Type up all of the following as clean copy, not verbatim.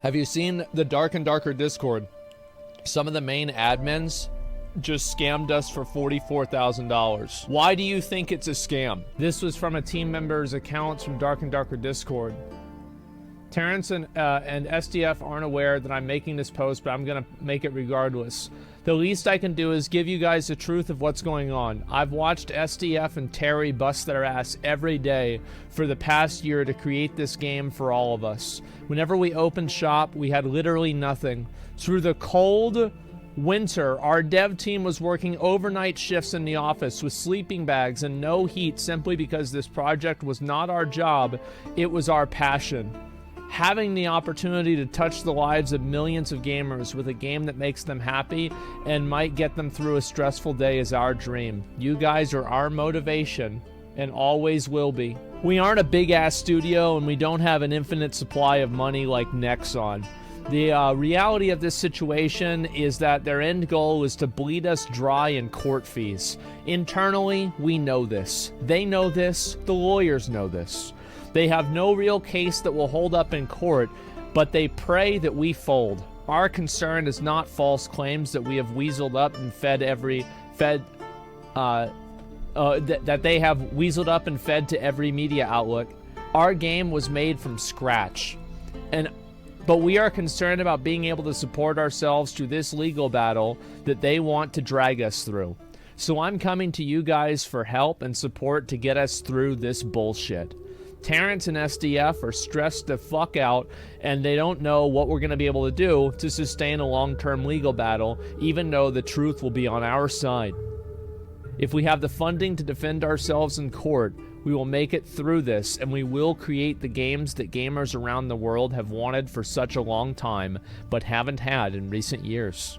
Have you seen the Dark and Darker Discord? Some of the main admins just scammed us for $44,000. Why do you think it's a scam? This was from a team member's accounts from Dark and Darker Discord. Terrence and SDF aren't aware that I'm making this post, but I'm gonna make it regardless. The least I can do is give you guys the truth of what's going on. I've watched SDF and Terry bust their ass every day for the past year to create this game for all of us. Whenever we opened shop, we had literally nothing. Through the cold winter, our dev team was working overnight shifts in the office with sleeping bags and no heat simply because this project was not our job, it was our passion. Having the opportunity to touch the lives of millions of gamers with a game that makes them happy and might get them through a stressful day is our dream. You guys are our motivation and always will be. We aren't a big-ass studio and we don't have an infinite supply of money like Nexon. The reality of this situation is that their end goal is to bleed us dry in court fees. Internally, we know this. They know this. The lawyers know this. They have no real case that will hold up in court, but they pray that we fold. Our concern is not false claims that we have weaseled up and fed that they have weaseled up and fed to every media outlet. Our game was made from scratch, but we are concerned about being able to support ourselves through this legal battle that they want to drag us through. So I'm coming to you guys for help and support to get us through this bullshit. Terrence and SDF are stressed the fuck out, and they don't know what we're going to be able to do to sustain a long-term legal battle, even though the truth will be on our side. If we have the funding to defend ourselves in court, we will make it through this, and we will create the games that gamers around the world have wanted for such a long time, but haven't had in recent years.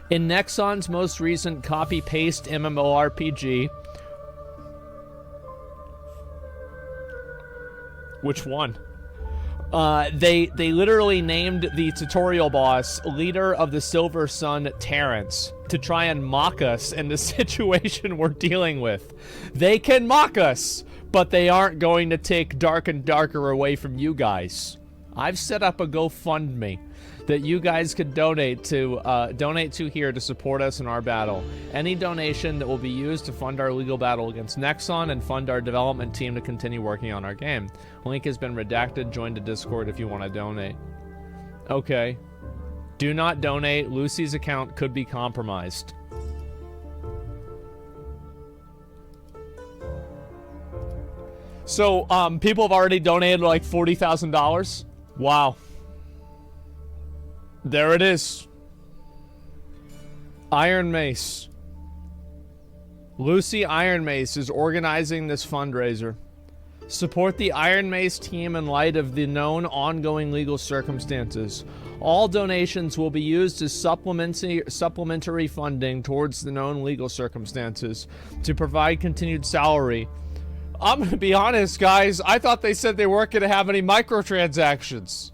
In Nexon's most recent copy-paste MMORPG, which one? They literally named the tutorial boss Leader of the Silver Sun Terrence to try and mock us in the situation we're dealing with. They can mock us, but they aren't going to take Dark and Darker away from you guys. I've set up a GoFundMe that you guys could donate to here to support us in our battle. Any donation that will be used to fund our legal battle against Nexon and fund our development team to continue working on our game. Link has been redacted. Join the Discord if you want to donate. Okay. Do not donate. Lucy's account could be compromised. So, people have already donated like $40,000. Wow. There it is. Iron Mace. Lucy Iron Mace is organizing this fundraiser. Support the Iron Mace team in light of the known ongoing legal circumstances. All donations will be used as supplementary funding towards the known legal circumstances to provide continued salary. I'm gonna be honest, guys. I thought they said they weren't gonna have any microtransactions.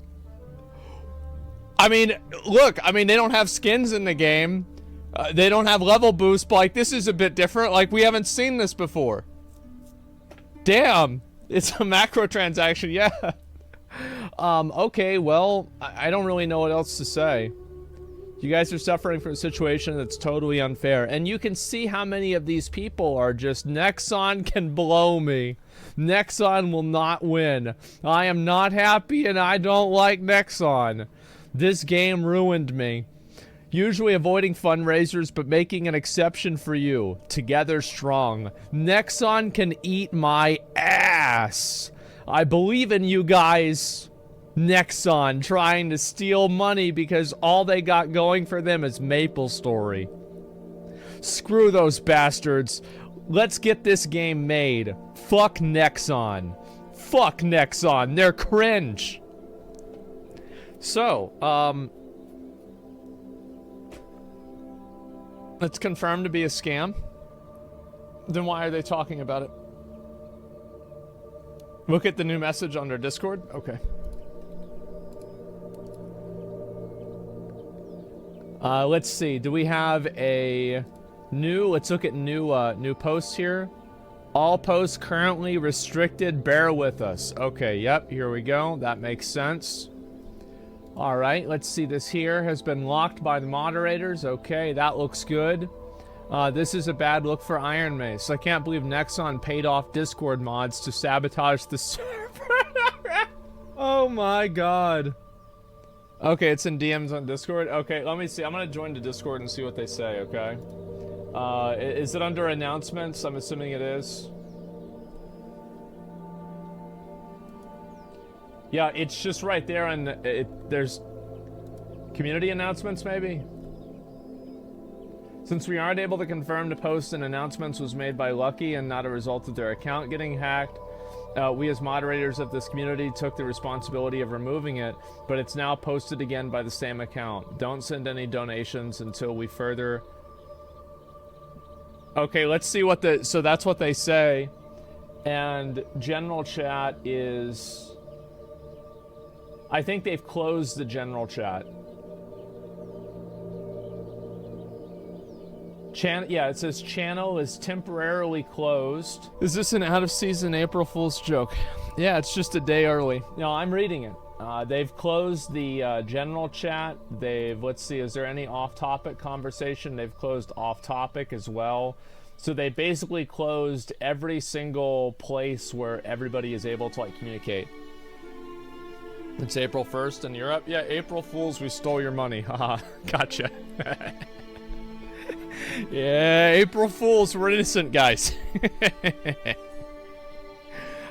I mean, look, they don't have skins in the game. They don't have level boosts, but, like, this is a bit different. Like, we haven't seen this before. Damn. It's a macro transaction, yeah. Okay, well, I don't really know what else to say. You guys are suffering from a situation that's totally unfair. And you can see how many of these people are just, Nexon can blow me. Nexon will not win. I am not happy and I don't like Nexon. This game ruined me. Usually avoiding fundraisers, but making an exception for you. Together strong. Nexon can eat my ass. I believe in you guys. Nexon trying to steal money because all they got going for them is MapleStory. Screw those bastards. Let's get this game made. Fuck Nexon. Fuck Nexon. They're cringe. So, it's confirmed to be a scam. Then why are they talking about it? Look at the new message on their Discord. Okay. Let's see. Do we have a new? Let's look at new posts here. All posts currently restricted. Bear with us. Okay, yep, here we go. That makes sense. All right, let's see. This here has been locked by the moderators. Okay, that looks good. This is a bad look for Iron Mace. I can't believe Nexon paid off Discord mods to sabotage the server. Oh my god. Okay, it's in DMs on Discord. Okay, let me see. I'm gonna join the Discord and see what they say, okay? Is it under announcements? I'm assuming it is. Yeah, it's just right there, and there's community announcements, maybe? Since we aren't able to confirm the post and announcements was made by Lucky and not a result of their account getting hacked, we as moderators of this community took the responsibility of removing it, but it's now posted again by the same account. Don't send any donations until we further... Okay, let's see what the... So that's what they say. And general chat is... I think they've closed the general chat. Yeah, it says channel is temporarily closed. Is this an out-of-season April Fool's joke? Yeah, it's just a day early. No, I'm reading it. They've closed the general chat. Let's see, is there any off-topic conversation? They've closed off-topic as well. So they basically closed every single place where everybody is able to, like, communicate. It's April 1st in Europe? Yeah, April Fools, we stole your money. Haha, gotcha. Yeah, April Fools, we're innocent, guys.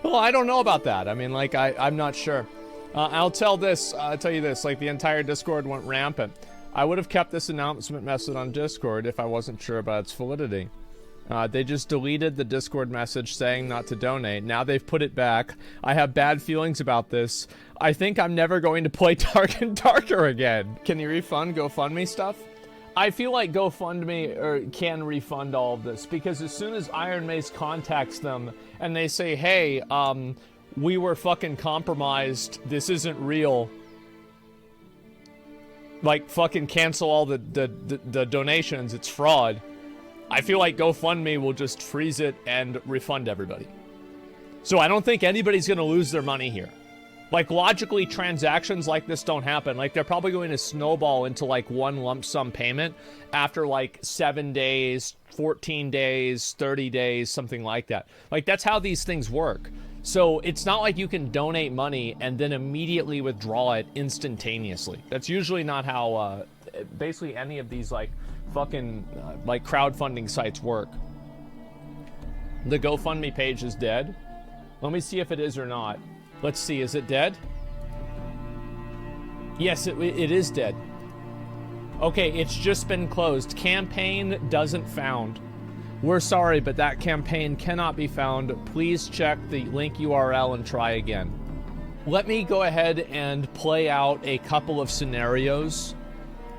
Well, I don't know about that. I mean, like, I'm not sure. I'll tell you this, like, the entire Discord went rampant. I would have kept this announcement message on Discord if I wasn't sure about its validity. They just deleted the Discord message saying not to donate. Now they've put it back. I have bad feelings about this. I think I'm never going to play Dark and Darker again. Can you refund GoFundMe stuff? I feel like GoFundMe can refund all of this, because as soon as Iron Mace contacts them and they say, hey, we were fucking compromised, this isn't real, like, fucking cancel all the donations, it's fraud, I feel like GoFundMe will just freeze it and refund everybody. So I don't think anybody's gonna lose their money here. Like, logically, transactions like this don't happen. Like, they're probably going to snowball into, like, one lump sum payment after, like, 7 days, 14 days, 30 days, something like that. Like, that's how these things work. So it's not like you can donate money and then immediately withdraw it instantaneously. That's usually not how, basically any of these, like, fucking, like, crowdfunding sites work. The GoFundMe page is dead. Let me see if it is or not. Let's see, is it dead? Yes, it is dead. Okay, it's just been closed. Campaign doesn't found. We're sorry, but that campaign cannot be found. Please check the link URL and try again. Let me go ahead and play out a couple of scenarios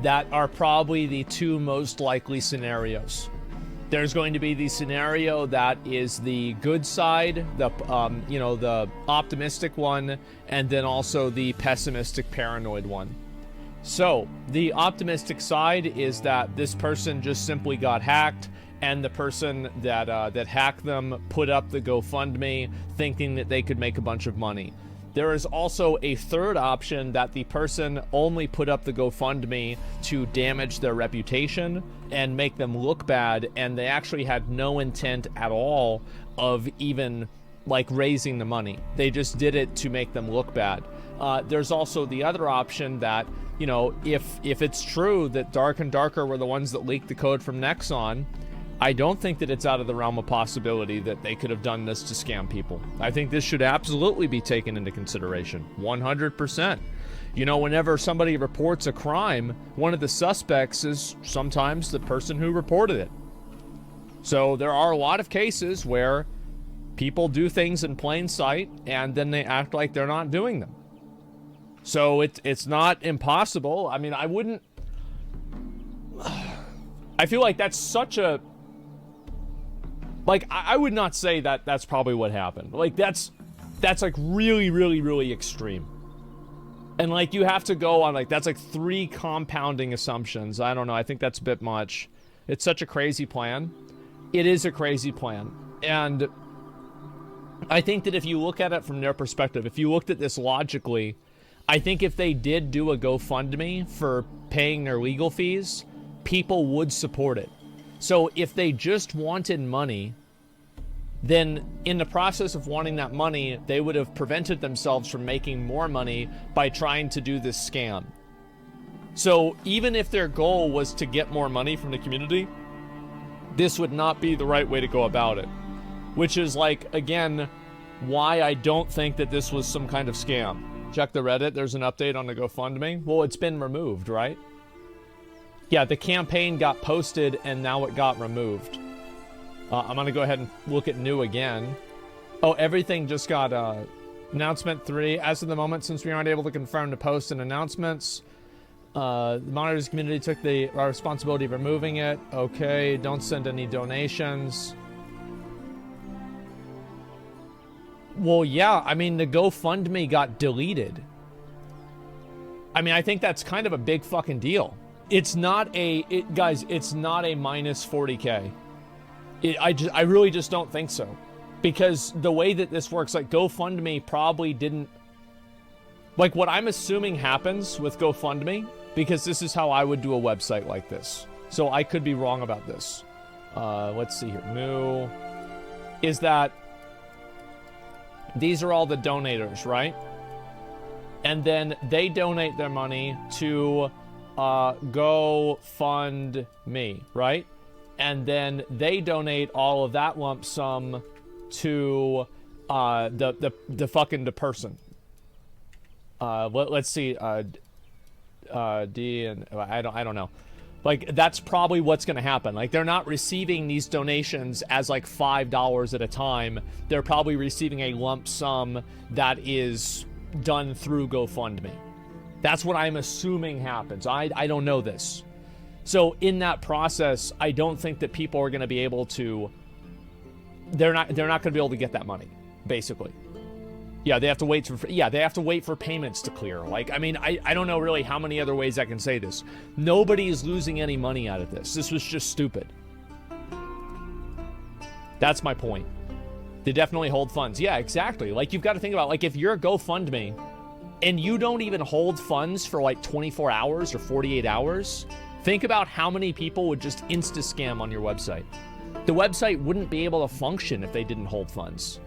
that are probably the two most likely scenarios. There's going to be the scenario that is the good side, the the optimistic one, and then also the pessimistic, paranoid one. So the optimistic side is that this person just simply got hacked, and the person that hacked them put up the GoFundMe thinking that they could make a bunch of money. There is also a third option that the person only put up the GoFundMe to damage their reputation and make them look bad, and they actually had no intent at all of even, like, raising the money. They just did it to make them look bad. There's also the other option that, you know, if it's true that Dark and Darker were the ones that leaked the code from Nexon, I don't think that it's out of the realm of possibility that they could have done this to scam people. I think this should absolutely be taken into consideration. 100%. You know, whenever somebody reports a crime, one of the suspects is sometimes the person who reported it. So there are a lot of cases where people do things in plain sight and then they act like they're not doing them. So it's not impossible. I mean, I feel like that's such a... Like, I would not say that that's probably what happened. Like, that's like really, really, really extreme. And, like, you have to go on, like, that's like 3 compounding assumptions. I don't know. I think that's a bit much. It's such a crazy plan. It is a crazy plan. And I think that if you look at it from their perspective, if you looked at this logically, I think if they did do a GoFundMe for paying their legal fees, people would support it. So if they just wanted money, then in the process of wanting that money, they would have prevented themselves from making more money by trying to do this scam. So even if their goal was to get more money from the community, this would not be the right way to go about it. Which is, like, again, why I don't think that this was some kind of scam. Check the Reddit, there's an update on the GoFundMe. Well, it's been removed, right? Yeah, the campaign got posted and now it got removed. I'm gonna go ahead and look at new again. Oh, everything just got, announcement 3. As of the moment, since we aren't able to confirm the posts and announcements, the monitors community took the responsibility of removing it. Okay, don't send any donations. Well, yeah, I mean, the GoFundMe got deleted. I mean, I think that's kind of a big fucking deal. It's not guys, it's not a minus 40K. I really just don't think so. Because the way that this works, like, GoFundMe probably didn't... Like, what I'm assuming happens with GoFundMe, because this is how I would do a website like this. So I could be wrong about this. Let's see here. New... Is that... These are all the donators, right? And then they donate their money to GoFundMe, right? And then they donate all of that lump sum to the fucking person. Let's see. D and I don't know. Like, that's probably what's going to happen. Like, they're not receiving these donations as, like, $5 at a time. They're probably receiving a lump sum that is done through GoFundMe. That's what I'm assuming happens. I don't know this. So in that process, I don't think that people are going to be able to... They're not going to be able to get that money, basically. Yeah, they have to wait for payments to clear. Like, I mean, I don't know really how many other ways I can say this. Nobody is losing any money out of this. This was just stupid. That's my point. They definitely hold funds. Yeah, exactly. Like, you've got to think about, like, if you're a GoFundMe and you don't even hold funds for, like, 24 hours or 48 hours, think about how many people would just insta-scam on your website. The website wouldn't be able to function if they didn't hold funds.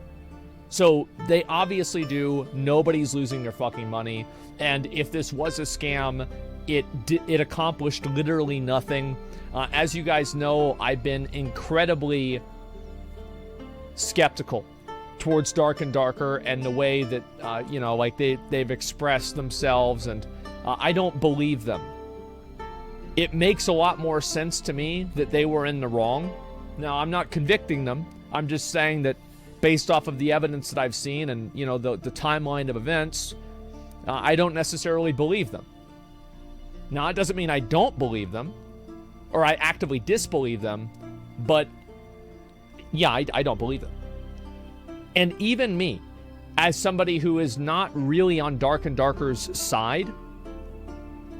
So they obviously do. Nobody's losing their fucking money. And if this was a scam, it accomplished literally nothing. As you guys know, I've been incredibly skeptical towards Dark and Darker and the way that, you know, like they've expressed themselves, and I don't believe them. It makes a lot more sense to me that they were in the wrong. Now, I'm not convicting them. I'm just saying that based off of the evidence that I've seen and, you know, the timeline of events, I don't necessarily believe them. Now, it doesn't mean I don't believe them, or I actively disbelieve them, but, yeah, I don't believe them. And even me, as somebody who is not really on Dark and Darker's side,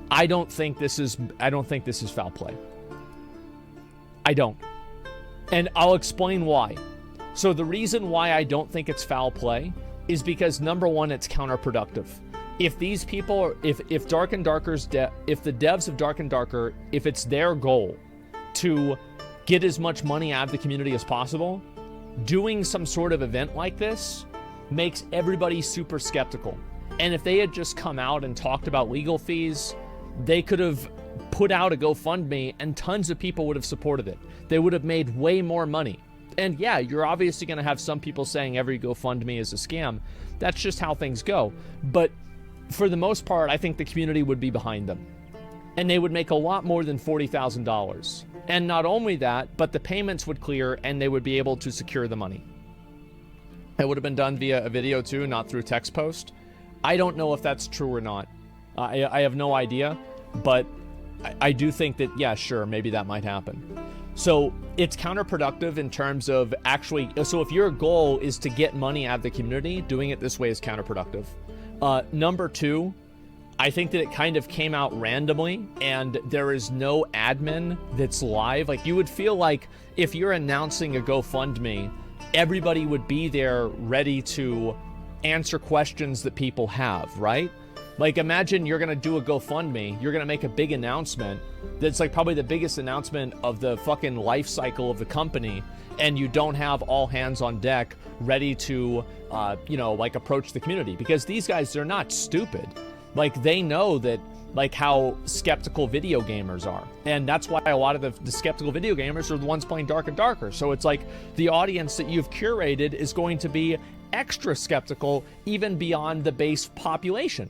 I don't think this is foul play. I don't. And I'll explain why. So the reason why I don't think it's foul play is because, number one, it's counterproductive. If these people, if Dark and Darker's, if the devs of Dark and Darker, if it's their goal to get as much money out of the community as possible, doing some sort of event like this makes everybody super skeptical. And if they had just come out and talked about legal fees, they could have put out a GoFundMe and tons of people would have supported it. They would have made way more money. And yeah, you're obviously going to have some people saying every GoFundMe is a scam. That's just how things go. But for the most part, I think the community would be behind them. And they would make a lot more than $40,000. And not only that, but the payments would clear and they would be able to secure the money. It would have been done via a video too, not through text post. I don't know if that's true or not. I have no idea, but I do think that, yeah, sure, maybe that might happen. So it's counterproductive in terms of actually, so if your goal is to get money out of the community, doing it this way is counterproductive. Number two, I think that it kind of came out randomly and there is no admin that's live. Like, you would feel like if you're announcing a GoFundMe everybody would be there ready to answer questions that people have, right? Like, imagine you're going to do a GoFundMe. You're going to make a big announcement that's like probably the biggest announcement of the fucking life cycle of the company, and you don't have all hands on deck ready to, you know, like, approach the community. Because these guys, they're not stupid. Like, they know that, like, how skeptical video gamers are. And that's why a lot of the skeptical video gamers are the ones playing Dark and Darker. So it's like the audience that you've curated is going to be extra skeptical, even beyond the base population.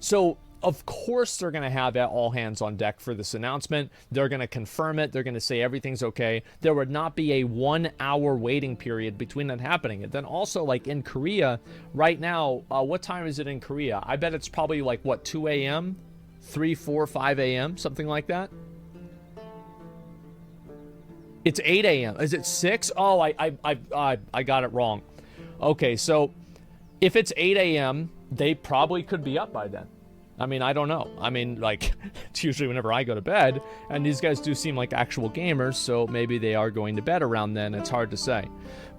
So, of course, they're going to have all hands on deck for this announcement. They're going to confirm it. They're going to say everything's okay. There would not be a 1 hour waiting period between that happening. And then also, like, in Korea, right now, what time is it in Korea? I bet it's probably, like, what, 2 a.m.? 3, 4, 5 a.m.? Something like that? It's 8 a.m. Is it 6? Oh, I got it wrong. Okay, so if it's 8 a.m., they probably could be up by then. I mean, I don't know. I mean, like, it's usually whenever I go to bed, and these guys do seem like actual gamers, so maybe they are going to bed around then. It's hard to say.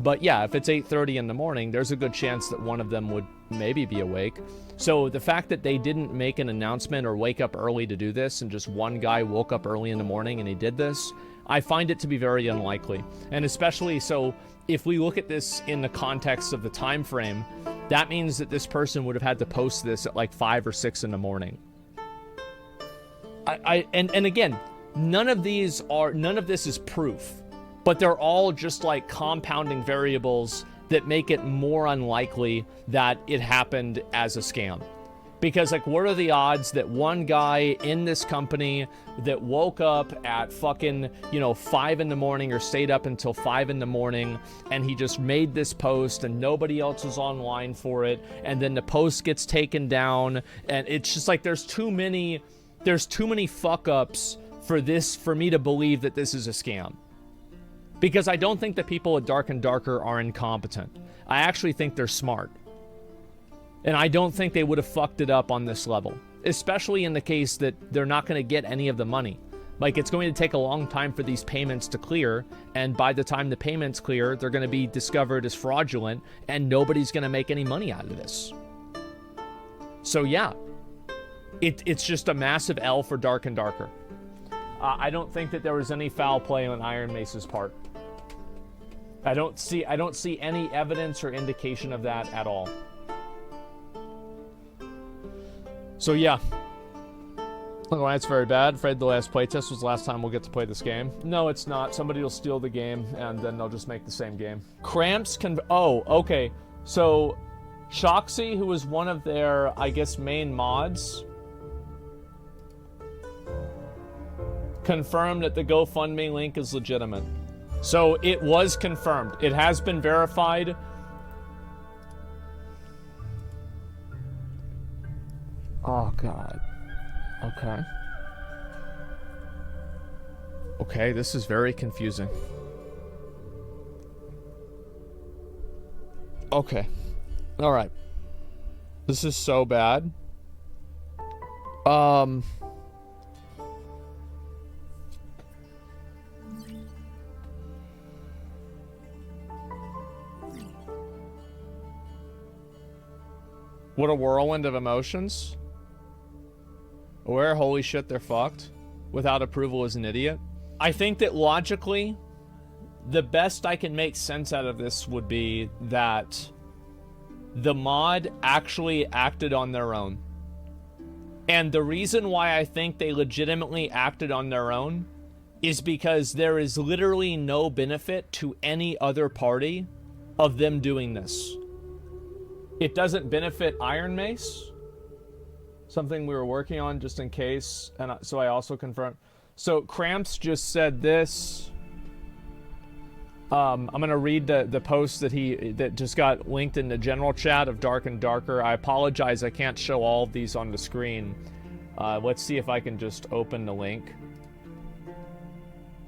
But yeah, if it's 8:30 in the morning, there's a good chance that one of them would maybe be awake. So the fact that they didn't make an announcement or wake up early to do this, and just one guy woke up early in the morning and he did this, I find it to be very unlikely. And especially so, if we look at this in the context of the time frame, that means that this person would have had to post this at like 5 or 6 in the morning. And again, none of this is proof, but they're all just like compounding variables that make it more unlikely that it happened as a scam. Because, like, what are the odds that one guy in this company that woke up at fucking, 5 in the morning or stayed up until 5 in the morning, and he just made this post and nobody else is online for it, and then the post gets taken down, and it's just like there's too many fuck ups for me to believe that this is a scam. Because I don't think the people at Dark and Darker are incompetent. I actually think they're smart. And I don't think they would have fucked it up on this level, especially in the case that they're not going to get any of the money. Like, it's going to take a long time for these payments to clear, and by the time the payments clear, they're going to be discovered as fraudulent, and nobody's going to make any money out of this. So yeah, it's just a massive L for Dark and Darker. I don't think that there was any foul play on Iron Mace's part. I don't see any evidence or indication of that at all. So yeah. Oh, that's very bad. Afraid the last playtest was the last time we'll get to play this game. No, it's not. Somebody will steal the game, and then they'll just make the same game. Cramps can... Oh, okay. So, Shoxy, who was one of their, I guess, main mods, confirmed that the GoFundMe link is legitimate. So, it was confirmed. It has been verified. Oh, God. Okay. Okay, this is very confusing. Okay. Alright. This is so bad. What a whirlwind of emotions. Where, holy shit, they're fucked. Without approval is an idiot. I think that logically, the best I can make sense out of this would be that the mod actually acted on their own. And the reason why I think they legitimately acted on their own is because there is literally no benefit to any other party of them doing this. It doesn't benefit Iron Mace. Something we were working on just in case, and so I also confirmed. So Cramps just said this. I'm gonna read the post that just got linked in the general chat of Dark and Darker. I apologize, I can't show all of these on the screen. Let's see if I can just open the link.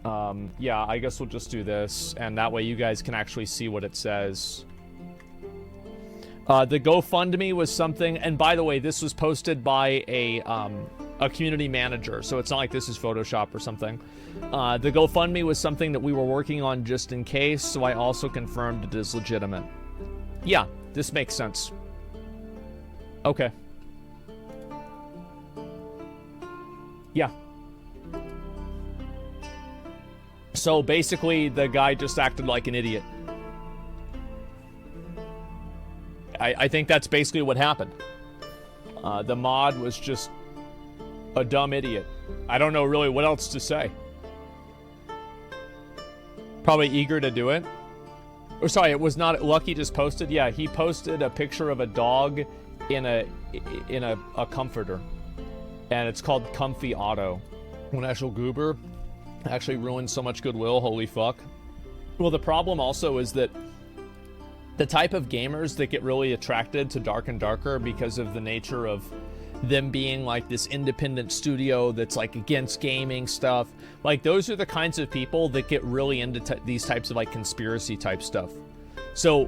Yeah, I guess we'll just do this, and that way you guys can actually see what it says. The GoFundMe was something, and by the way, this was posted by a a community manager, so it's not like this is Photoshop or something. The GoFundMe was something that we were working on just in case, so I also confirmed it is legitimate. Yeah, this makes sense. Okay. Yeah. So basically, the guy just acted like an idiot. I think that's basically what happened. The mod was just a dumb idiot. I don't know really what else to say. Probably eager to do it. Or sorry, it was not Lucky just posted. Yeah, he posted a picture of a dog in a comforter. And it's called Comfy Auto. When Actual Goober actually ruined so much goodwill, holy fuck. Well, the problem also is that the type of gamers that get really attracted to Dark and Darker because of the nature of them being like this independent studio that's like against gaming stuff, like those are the kinds of people that get really into these types of like conspiracy type stuff. So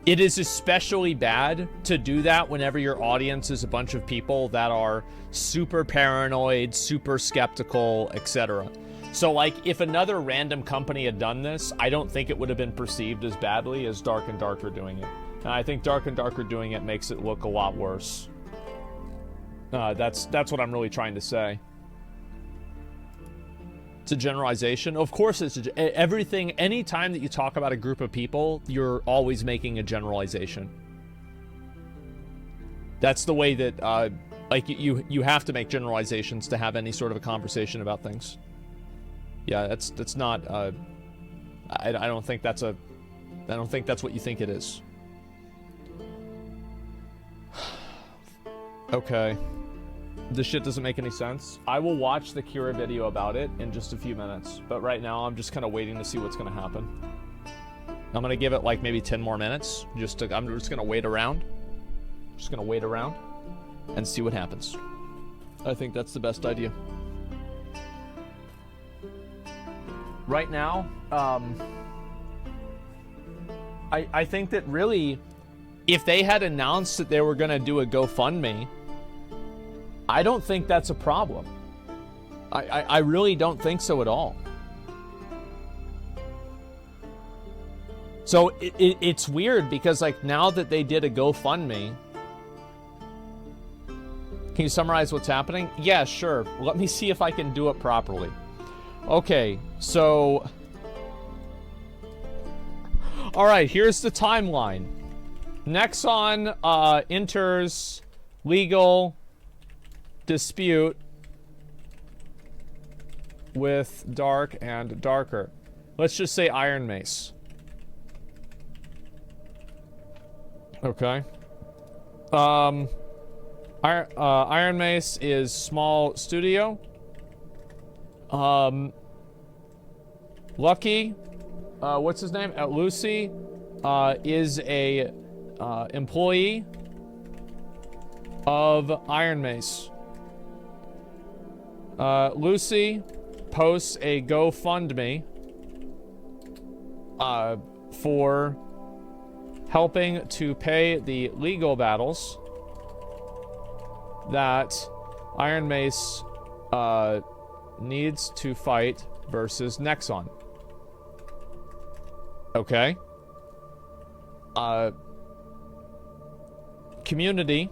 it is especially bad to do that whenever your audience is a bunch of people that are super paranoid, super skeptical, etc. So, like, if another random company had done this, I don't think it would have been perceived as badly as Dark and Darker doing it. And I think Dark and Darker doing it makes it look a lot worse. That's what I'm really trying to say. It's a generalization. Of course, it's everything. Anytime that you talk about a group of people, you're always making a generalization. That's the way that, like, you have to make generalizations to have any sort of a conversation about things. Yeah, that's not. I don't think that's a. I don't think that's what you think it is. Okay. This shit doesn't make any sense. I will watch the Kira video about it in just a few minutes, but right now I'm just kind of waiting to see what's going to happen. I'm going to give it like maybe 10 more minutes. I'm just going to wait around. Just going to wait around and see what happens. I think that's the best idea. Right now, I think that really, if they had announced that they were going to do a GoFundMe, I don't think that's a problem. I really don't think so at all. So it's weird because, like, now that they did a GoFundMe, can you summarize what's happening? Yeah, sure. Let me see if I can do it properly. Okay, so... Alright, here's the timeline. Nexon enters legal dispute with Dark and Darker. Let's just say Iron Mace. Okay. Iron Mace is small studio. Lucky, what's his name? Lucy, is a employee of Iron Mace. Lucy posts a GoFundMe for helping to pay the legal battles that Iron Mace needs to fight versus Nexon. Okay. Community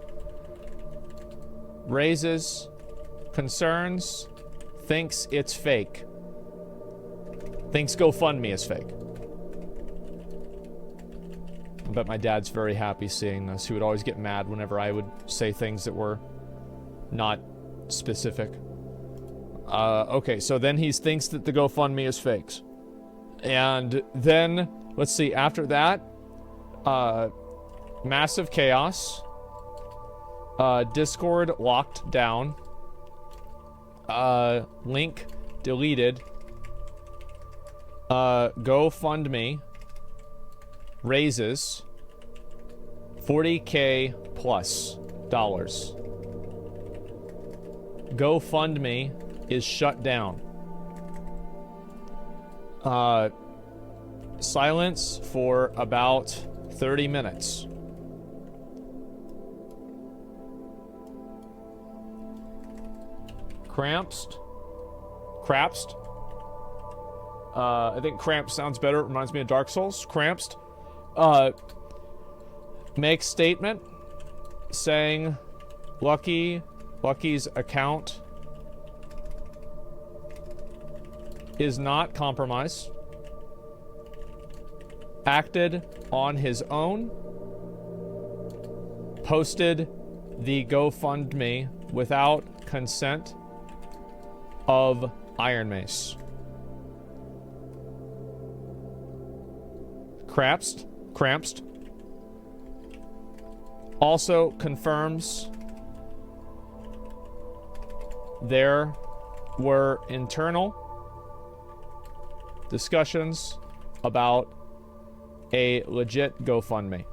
raises concerns, thinks it's fake. Thinks GoFundMe is fake. I bet my dad's very happy seeing this. He would always get mad whenever I would say things that were not specific. Okay, so then he thinks that the GoFundMe is fakes. And then, let's see, after that, massive chaos. Discord locked down. Link deleted. GoFundMe raises $40K plus dollars. GoFundMe is shut down. Silence for about 30 minutes. Crampst. I think Cramp sounds better. It reminds me of Dark Souls. Crampst. Makes statement saying Lucky's account is not compromised. Acted on his own. Posted the GoFundMe without consent of Iron Mace. Crampst also confirms there were internal discussions about a legit GoFundMe.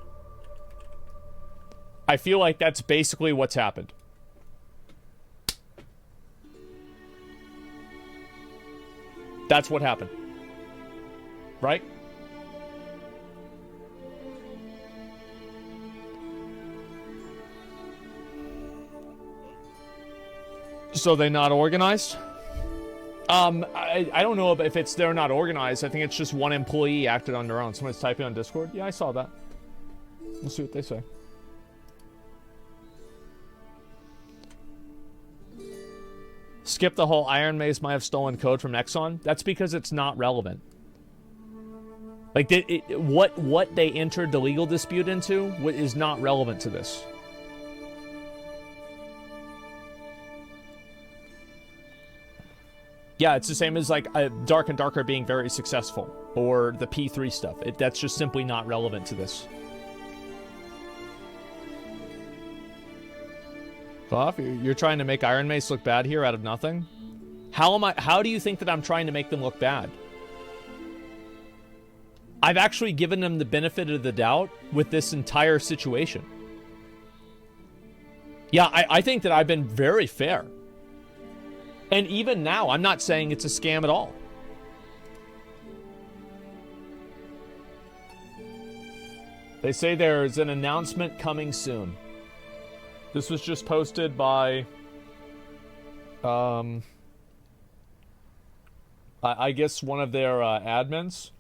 I feel like that's basically what's happened. That's what happened. Right? So they not organized? I don't know if it's they're not organized. I think it's just one employee acted on their own. Someone's typing on Discord. Yeah, I saw that. We'll see what they say. Skip the whole Iron Mace might have stolen code from Exxon. That's because it's not relevant. Like, what they entered the legal dispute into is not relevant to this. Yeah, it's the same as, like, Dark and Darker being very successful. Or the P3 stuff. That's just simply not relevant to this. Buff, you're trying to make Iron Mace look bad here out of nothing? How do you think that I'm trying to make them look bad? I've actually given them the benefit of the doubt with this entire situation. Yeah, I think that I've been very fair. And even now, I'm not saying it's a scam at all. They say there's an announcement coming soon. This was just posted by, I guess one of their admins.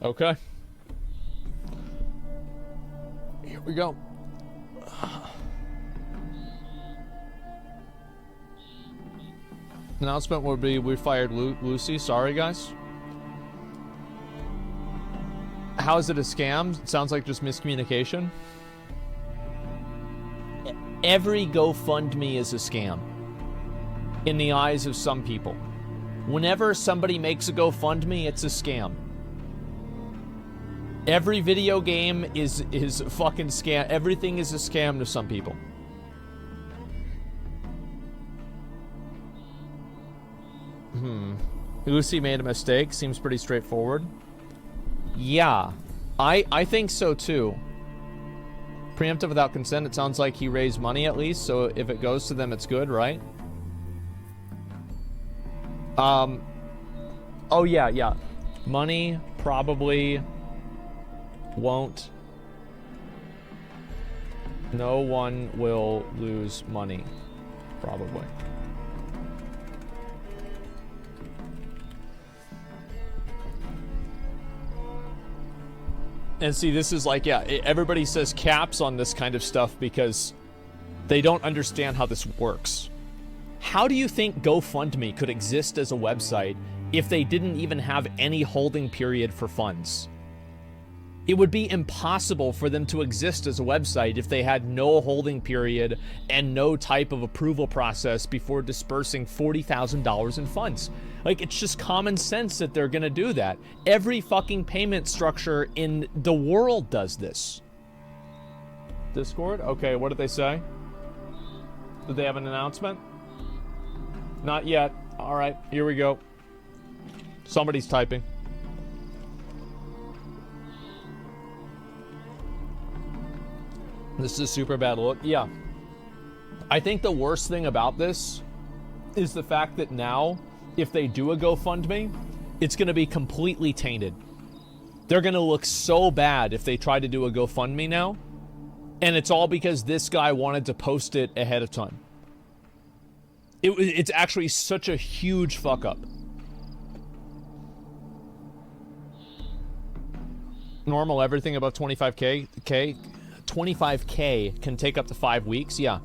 Okay. Here we go. Announcement would be, we fired Lucy. Sorry, guys. How is it a scam? It sounds like just miscommunication. Every GoFundMe is a scam. In the eyes of some people. Whenever somebody makes a GoFundMe, it's a scam. Every video game is a fucking scam. Everything is a scam to some people. Lucy made a mistake. Seems pretty straightforward. Yeah, I think so too. Preemptive without consent, it sounds like he raised money at least, so if it goes to them, it's good, right? Oh yeah. Money probably won't. No one will lose money, probably. And see, this is like, yeah, everybody says caps on this kind of stuff because they don't understand how this works. How do you think GoFundMe could exist as a website if they didn't even have any holding period for funds? It would be impossible for them to exist as a website if they had no holding period and no type of approval process before dispersing $40,000 in funds. Like, it's just common sense that they're gonna do that. Every fucking payment structure in the world does this. Discord? Okay, what did they say? Did they have an announcement? Not yet. All right, here we go. Somebody's typing. This is a super bad look. Yeah. I think the worst thing about this is the fact that now, if they do a GoFundMe, it's going to be completely tainted. They're going to look so bad if they try to do a GoFundMe now. And it's all because this guy wanted to post it ahead of time. It's actually such a huge fuck up. Normal, everything above 25K, 25K can take up to 5 weeks, yeah.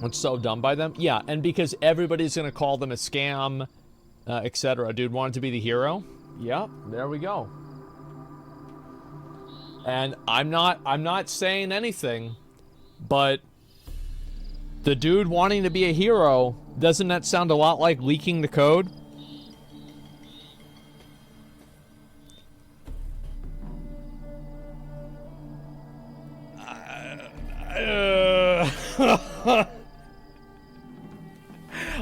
It's so dumb by them. Yeah, and because everybody's going to call them a scam, etc. Dude wanted to be the hero. Yep, there we go. And I'm not saying anything, but the dude wanting to be a hero, doesn't that sound a lot like leaking the code?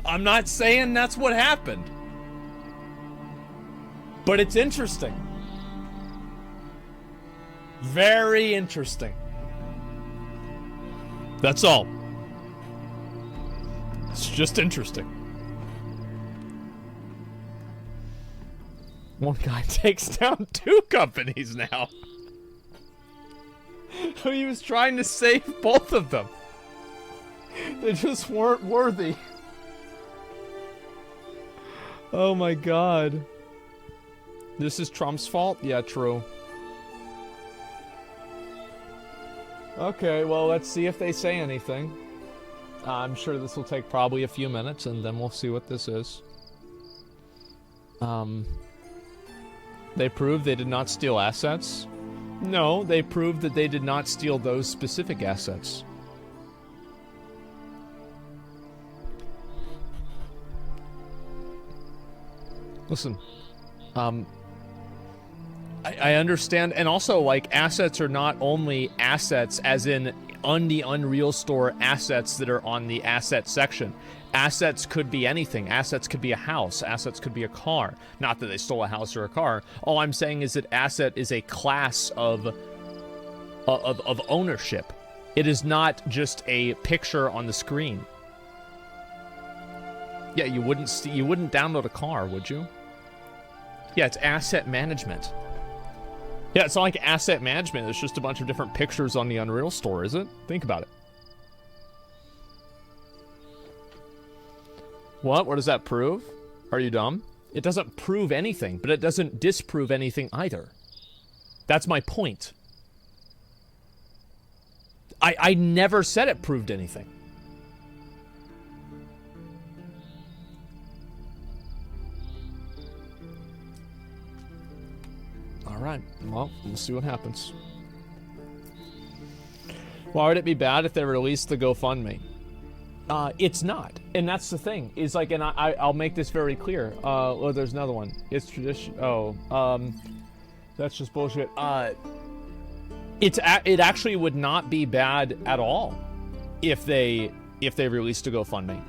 I'm not saying that's what happened, but it's interesting. Very interesting. That's all. It's just interesting. One guy takes down 2 companies now. He was trying to save both of them. They just weren't worthy. Oh my god. This is Trump's fault? Yeah, true. Okay, well, let's see if they say anything. I'm sure this will take probably a few minutes, and then we'll see what this is. They proved they did not steal assets? No, they proved that they did not steal those specific assets. Listen, I understand, and also, like, assets are not only assets, as in on the Unreal Store assets that are on the asset section. Assets could be anything. Assets could be a house. Assets could be a car. Not that they stole a house or a car. All I'm saying is that asset is a class of ownership. It is not just a picture on the screen. Yeah, you wouldn't download a car, would you? Yeah, it's asset management. Yeah, it's not like asset management. It's just a bunch of different pictures on the Unreal Store, is it? Think about it. What? What does that prove? Are you dumb? It doesn't prove anything, but it doesn't disprove anything either. That's my point. I never said it proved anything. Alright, well, we'll see what happens. Why would it be bad if they released the GoFundMe? It's not. And that's the thing. Is like, and I'll make this very clear. Oh, there's another one. It's tradition. Oh, that's just bullshit. It actually would not be bad at all if they released a GoFundMe.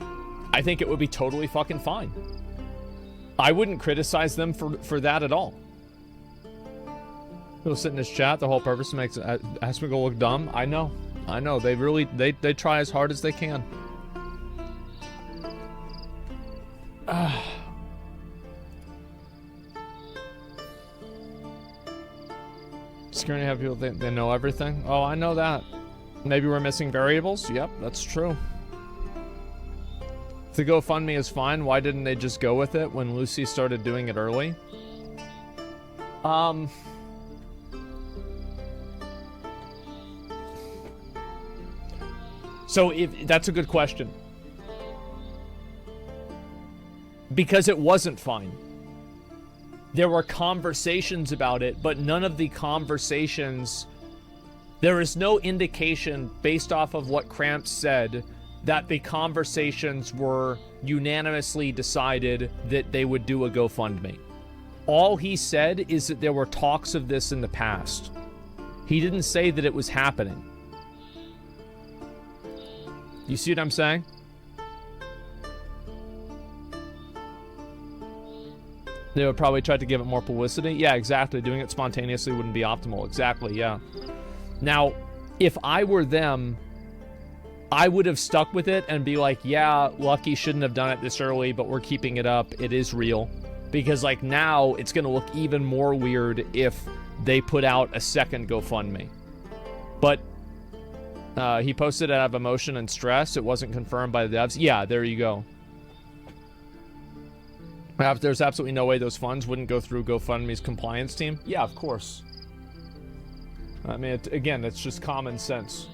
I think it would be totally fucking fine. I wouldn't criticize them for that at all. He'll sit in his chat. The whole purpose makes Asmongold look dumb. I know. They try as hard as they can. Scary to have people think they know everything. Oh, I know that. Maybe we're missing variables? Yep, that's true. If the GoFundMe is fine, why didn't they just go with it when Lucy started doing it early? So that's a good question. Because it wasn't fine. There were conversations about it, but none of the conversations... There is no indication, based off of what Cramps said, that the conversations were unanimously decided that they would do a GoFundMe. All he said is that there were talks of this in the past. He didn't say that it was happening. You see what I'm saying? They would probably try to give it more publicity. Yeah, exactly. Doing it spontaneously wouldn't be optimal. Exactly, yeah. Now, if I were them, I would have stuck with it and be like, yeah, Lucky shouldn't have done it this early, but we're keeping it up. It is real. Because, like, now it's going to look even more weird if they put out a second GoFundMe. But he posted it out of emotion and stress. It wasn't confirmed by the devs. Yeah, there you go. There's absolutely no way those funds wouldn't go through GoFundMe's compliance team. Yeah, of course. I mean, again, it's just common sense.